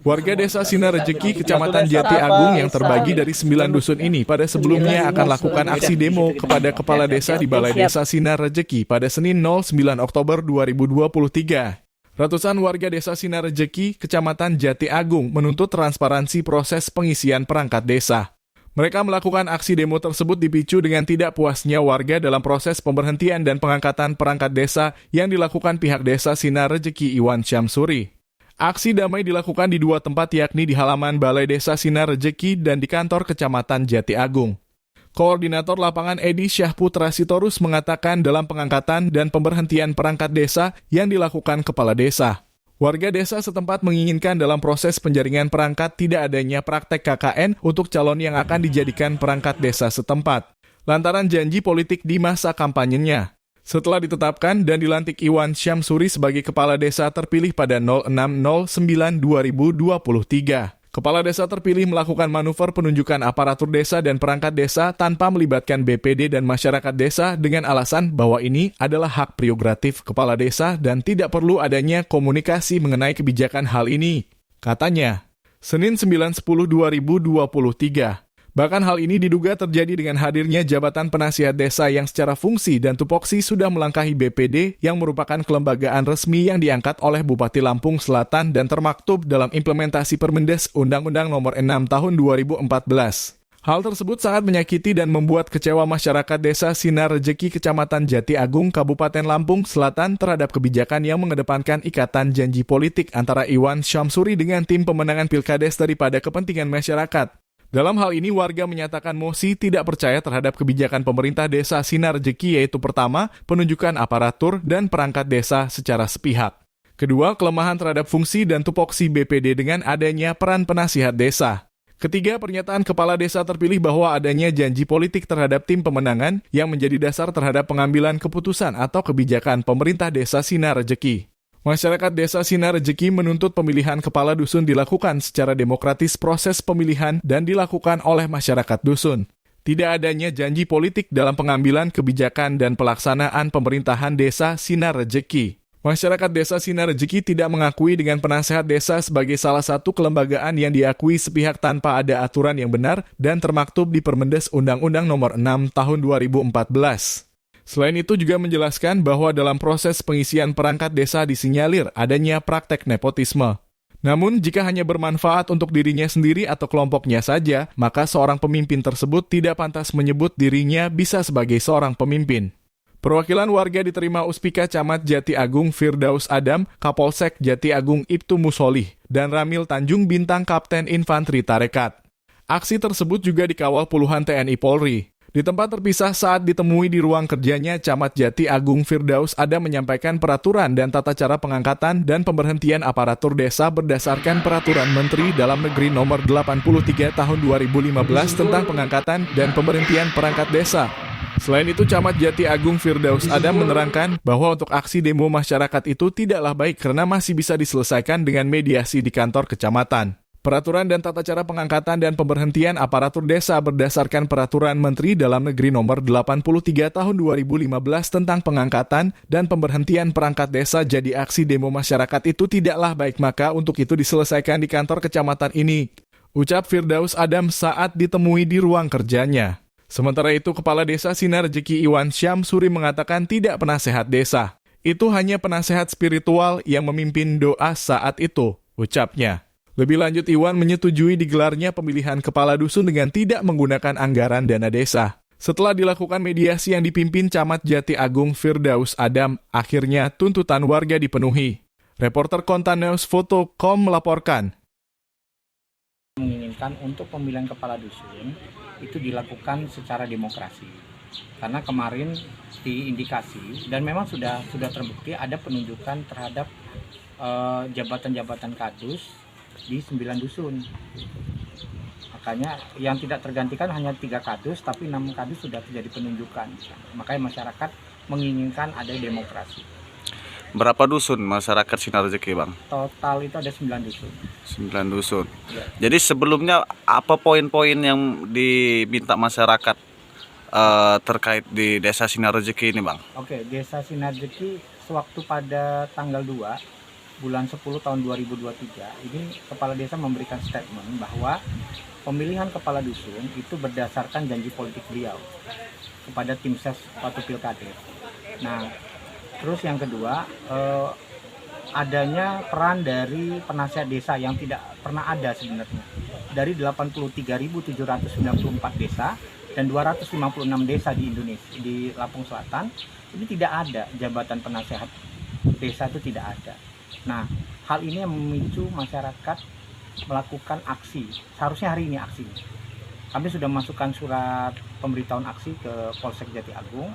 Warga desa Sinar Rejeki, Kecamatan Jati Agung yang terbagi dari 9 dusun ini pada sebelumnya akan lakukan aksi demo kepada Kepala Desa di Balai Desa Sinar Rejeki pada Senin 09 Oktober 2023. Ratusan warga desa Sinar Rejeki, Kecamatan Jati Agung menuntut transparansi proses pengisian perangkat desa. Mereka melakukan aksi demo tersebut dipicu dengan tidak puasnya warga dalam proses pemberhentian dan pengangkatan perangkat desa yang dilakukan pihak desa Sinar Rejeki Iwan Syamsuri. Aksi damai dilakukan di 2 tempat yakni di halaman Balai Desa Sinar Rejeki dan di kantor Kecamatan Jati Agung. Koordinator lapangan Edi Syahputra Sitorus mengatakan dalam pengangkatan dan pemberhentian perangkat desa yang dilakukan kepala desa. Warga desa setempat menginginkan dalam proses penjaringan perangkat tidak adanya praktek KKN untuk calon yang akan dijadikan perangkat desa setempat, lantaran janji politik di masa kampanyenya. Setelah ditetapkan dan dilantik Iwan Syamsuri sebagai Kepala Desa terpilih pada 06/09/2023. Kepala Desa terpilih melakukan manuver penunjukan aparatur desa dan perangkat desa tanpa melibatkan BPD dan masyarakat desa dengan alasan bahwa ini adalah hak prerogatif Kepala Desa dan tidak perlu adanya komunikasi mengenai kebijakan hal ini. Katanya, Senin 9/10/2023. Bahkan hal ini diduga terjadi dengan hadirnya jabatan penasihat desa yang secara fungsi dan tupoksi sudah melangkahi BPD yang merupakan kelembagaan resmi yang diangkat oleh Bupati Lampung Selatan dan termaktub dalam implementasi Permendes Undang-Undang Nomor 6 Tahun 2014. Hal tersebut sangat menyakiti dan membuat kecewa masyarakat desa Sinar Rejeki Kecamatan Jati Agung Kabupaten Lampung Selatan terhadap kebijakan yang mengedepankan ikatan janji politik antara Iwan Syamsuri dengan tim pemenangan Pilkades daripada kepentingan masyarakat. Dalam hal ini, warga menyatakan mosi tidak percaya terhadap kebijakan pemerintah desa Sinar Rejeki, yaitu pertama, penunjukan aparatur dan perangkat desa secara sepihak. Kedua, kelemahan terhadap fungsi dan tupoksi BPD dengan adanya peran penasihat desa. Ketiga, pernyataan kepala desa terpilih bahwa adanya janji politik terhadap tim pemenangan yang menjadi dasar terhadap pengambilan keputusan atau kebijakan pemerintah desa Sinar Rejeki. Masyarakat desa Sinar Rejeki menuntut pemilihan kepala dusun dilakukan secara demokratis proses pemilihan dan dilakukan oleh masyarakat dusun. Tidak adanya janji politik dalam pengambilan kebijakan dan pelaksanaan pemerintahan desa Sinar Rejeki. Masyarakat desa Sinar Rejeki tidak mengakui dengan penasehat desa sebagai salah satu kelembagaan yang diakui sepihak tanpa ada aturan yang benar dan termaktub di Permendes Undang-Undang Nomor 6 Tahun 2014. Selain itu juga menjelaskan bahwa dalam proses pengisian perangkat desa disinyalir adanya praktek nepotisme. Namun, jika hanya bermanfaat untuk dirinya sendiri atau kelompoknya saja, maka seorang pemimpin tersebut tidak pantas menyebut dirinya bisa sebagai seorang pemimpin. Perwakilan warga diterima Uspika Camat Jati Agung Firdaus Adam, Kapolsek Jati Agung Ibtu Musolih, dan Ramil Tanjung Bintang Kapten Infanteri Tarekat. Aksi tersebut juga dikawal puluhan TNI Polri. Di tempat terpisah saat ditemui di ruang kerjanya, Camat Jati Agung Firdaus Adam menyampaikan peraturan dan tata cara pengangkatan dan pemberhentian aparatur desa berdasarkan Peraturan Menteri Dalam Negeri Nomor 83 Tahun 2015 tentang pengangkatan dan pemberhentian perangkat desa. Selain itu, Camat Jati Agung Firdaus Adam menerangkan bahwa untuk aksi demo masyarakat itu tidaklah baik karena masih bisa diselesaikan dengan mediasi di kantor kecamatan. Peraturan dan tata cara pengangkatan dan pemberhentian aparatur desa berdasarkan Peraturan Menteri Dalam Negeri Nomor 83 Tahun 2015 tentang pengangkatan dan pemberhentian perangkat desa jadi aksi demo masyarakat itu tidaklah baik, maka untuk itu diselesaikan di kantor kecamatan ini, ucap Firdaus Adam saat ditemui di ruang kerjanya. Sementara itu, Kepala Desa Sinar Rejeki Iwan Syamsuri mengatakan tidak penasehat desa. Itu hanya penasehat spiritual yang memimpin doa saat itu, ucapnya. Lebih lanjut, Iwan menyetujui digelarnya pemilihan kepala dusun dengan tidak menggunakan anggaran dana desa. Setelah dilakukan mediasi yang dipimpin Camat Jati Agung Firdaus Adam, akhirnya tuntutan warga dipenuhi. Reporter Kontanews Foto.com melaporkan. Menginginkan untuk pemilihan kepala dusun itu dilakukan secara demokrasi. Karena kemarin diindikasi dan memang sudah terbukti ada penunjukan terhadap jabatan-jabatan kadus di 9 dusun. Makanya yang tidak tergantikan hanya 3 kadus, tapi 6 kadus sudah terjadi penunjukan. Makanya masyarakat menginginkan ada demokrasi. Berapa dusun masyarakat Sinar Rejeki, Bang? Total itu ada 9 dusun. 9 dusun. Ya. Jadi sebelumnya apa poin-poin yang diminta masyarakat terkait di Desa Sinar Rejeki ini, Bang? Oke, Desa Sinar Rejeki sewaktu pada tanggal 2 bulan 10 tahun 2023 ini kepala desa memberikan statement bahwa pemilihan kepala dusun itu berdasarkan janji politik beliau kepada tim ses Watu Pilkades. Nah, terus yang kedua, adanya peran dari penasihat desa yang tidak pernah ada sebenarnya. Dari 83.794 desa dan 256 desa di Indonesia, di Lampung Selatan, ini tidak ada jabatan penasihat desa, itu tidak ada. Nah, hal ini yang memicu masyarakat melakukan aksi. Seharusnya hari ini aksi. Kami sudah masukkan surat pemberitahuan aksi ke Polsek Jati Agung